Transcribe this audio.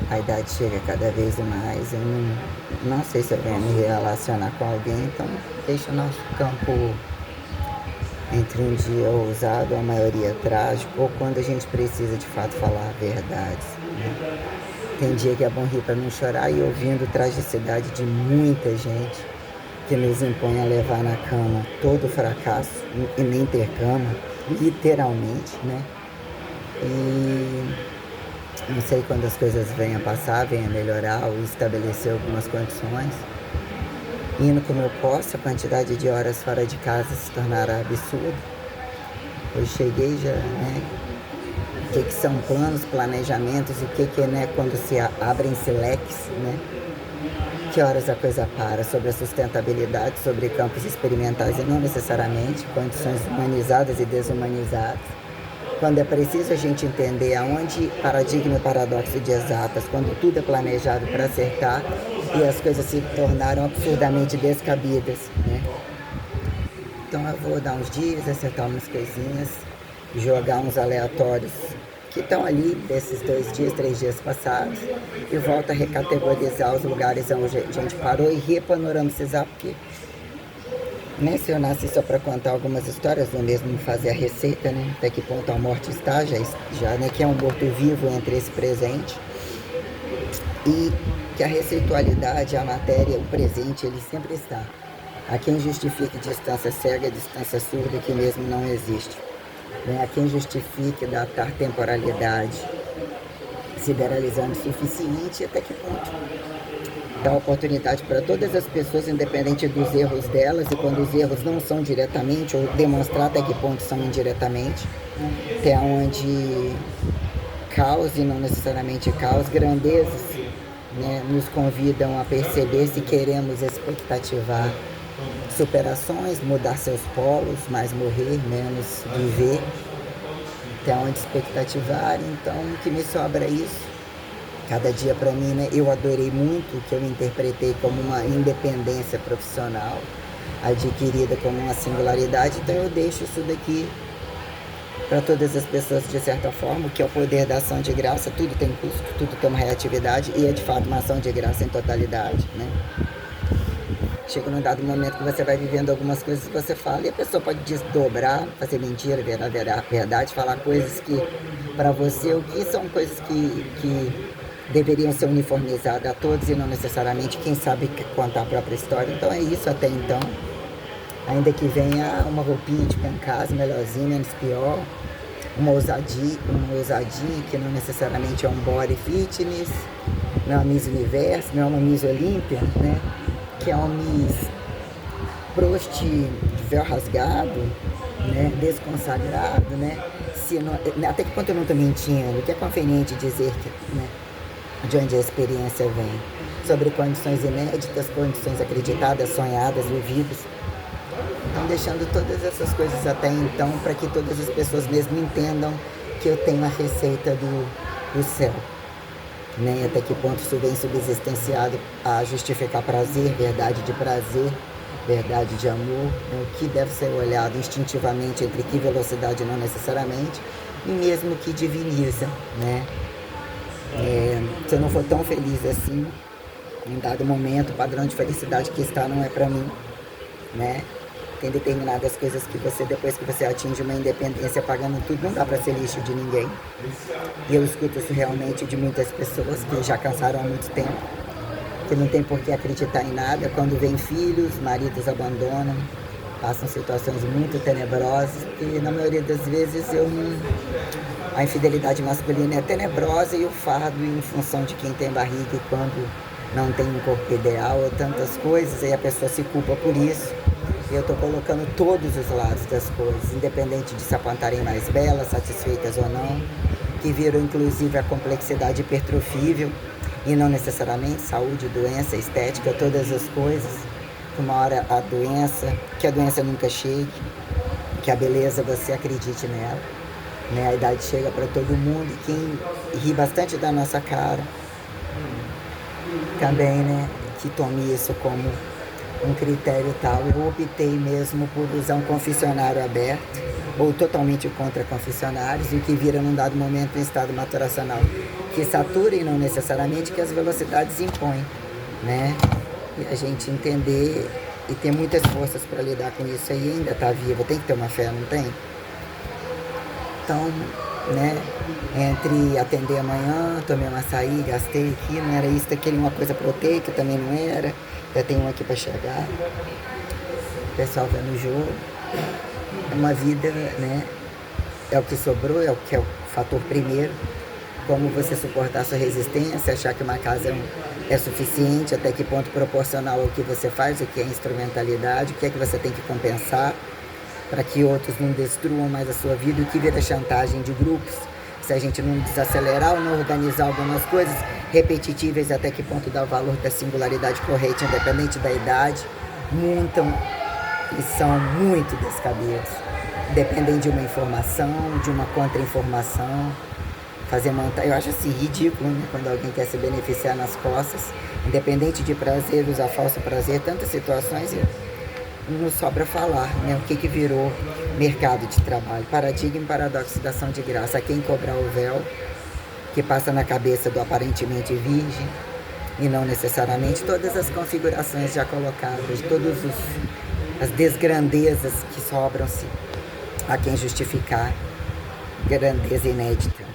a idade chega cada vez mais, eu não sei se eu venho me relacionar com alguém, então deixa o nosso campo entre um dia ousado, a maioria trágico, ou quando a gente precisa de fato falar verdades, né? Tem dia que é bom rir para não chorar e ouvindo tragicidade de muita gente que nos impõe a levar na cama todo o fracasso e nem ter cama, literalmente, né? E não sei quando as coisas venham a passar, venham a melhorar ou estabelecer algumas condições. Indo como eu posso, a quantidade de horas fora de casa se tornará absurda. Eu cheguei já, né? O que são planos, planejamentos, e o que é, né, quando se abrem-se leques, né? Que horas a coisa para, sobre a sustentabilidade, sobre campos experimentais e não necessariamente condições humanizadas e desumanizadas. Quando é preciso a gente entender aonde paradigma e paradoxo de exatas, quando tudo é planejado para acertar e as coisas se tornaram absurdamente descabidas, né? Então eu vou dar uns dias, acertar umas coisinhas, jogar uns aleatórios que estão ali desses 2 dias, 3 dias passados, e volto a recategorizar os lugares onde a gente parou e repanoramizar, porque né, se eu nasci só para contar algumas histórias, ou mesmo fazer a receita, né, até que ponto a morte está, já né, que é um morto-vivo entre esse presente, e que a receitualidade, a matéria, o presente, ele sempre está. Há quem justifique distância cega, distância surda, que mesmo não existe. Né? Há quem justifique datar temporalidade, sideralizando o suficiente, até que ponto dá oportunidade para todas as pessoas, independente dos erros delas, e quando os erros não são diretamente, ou demonstrar até que ponto são indiretamente, até onde caos e não necessariamente caos, grandezas, né, nos convidam a perceber se queremos expectativar superações, mudar seus polos, mais morrer, menos viver, até onde expectativar. Então o que me sobra é isso. Cada dia para mim, né, eu adorei muito o que eu interpretei como uma independência profissional, adquirida como uma singularidade, então eu deixo isso daqui para todas as pessoas de certa forma, que é o poder da ação de graça. Tudo tem custo, tudo tem uma reatividade, e é de fato uma ação de graça em totalidade, né? Chega num dado momento que você vai vivendo algumas coisas que você fala e a pessoa pode desdobrar, fazer mentira, virar verdade, falar coisas que para você, o que são coisas que deveriam ser uniformizadas a todos e não necessariamente quem sabe contar a própria história. Então é isso até então. Ainda que venha uma roupinha de pancasa, melhorzinha, menos pior, uma ousadia que não necessariamente é um body fitness, não é uma Miss Universo, não é uma Miss Olímpia, né? Que é uma Miss prost de véu rasgado, né? Desconsagrado, né? Se não, até que ponto eu não estou mentindo, que é conveniente dizer que, né, de onde a experiência vem, sobre condições inéditas, condições acreditadas, sonhadas, vividas. Então, deixando todas essas coisas até então, para que todas as pessoas mesmo entendam que eu tenho a receita do céu. Né? Até que ponto isso vem subsistenciado a justificar prazer, verdade de prazer, verdade de amor, né? O que deve ser olhado instintivamente, entre que velocidade não necessariamente, e mesmo que diviniza, né? Se eu não for tão feliz assim, em dado momento, o padrão de felicidade que está não é para mim, né? Tem determinadas coisas que você, depois que você atinge uma independência pagando tudo, não dá para ser lixo de ninguém. E eu escuto isso realmente de muitas pessoas que já cansaram há muito tempo, que não tem por que acreditar em nada. Quando vem filhos, maridos abandonam, passam situações muito tenebrosas, e na maioria das vezes a infidelidade masculina é tenebrosa, e o fardo em função de quem tem barriga e quando não tem um corpo ideal, ou tantas coisas, aí a pessoa se culpa por isso. E eu estou colocando todos os lados das coisas, independente de se apontarem mais belas, satisfeitas ou não, que viram inclusive a complexidade hipertrofível, e não necessariamente saúde, doença, estética, todas as coisas. Uma hora que a doença nunca chegue, que a beleza você acredite nela, né? A idade chega para todo mundo, e quem ri bastante da nossa cara também, né, que tome isso como um critério tal. Eu optei mesmo por usar um confessionário aberto, ou totalmente contra confessionários, e o que vira num dado momento um estado maturacional que satura e não necessariamente que as velocidades impõem, né? E a gente entender e ter muitas forças para lidar com isso aí, ainda tá vivo, tem que ter uma fé, não tem? Então, né, entre atender amanhã, tomei um açaí, gastei aqui, não era isso, queria uma coisa proteica, também não era, já tem um aqui para chegar, o pessoal vendo o jogo, é uma vida, né, é o que sobrou, é o que é o fator primeiro, como você suportar sua resistência, achar que uma casa é suficiente, até que ponto proporcional ao que você faz, o que é instrumentalidade, o que é que você tem que compensar, para que outros não destruam mais a sua vida, o que vira chantagem de grupos, se a gente não desacelerar ou não organizar algumas coisas repetitivas, até que ponto dá o valor da singularidade corrente, independente da idade, montam e são muito descabidos, dependem de uma informação, de uma contra-informação, fazer eu acho assim ridículo, né, quando alguém quer se beneficiar nas costas, independente de prazer, usar falso prazer, tantas situações, não sobra falar, né? O que virou mercado de trabalho, paradigma e paradoxo da ação de graça, quem cobrar o véu, que passa na cabeça do aparentemente virgem, e não necessariamente todas as configurações já colocadas, todas as desgrandezas que sobram-se a quem justificar grandeza inédita.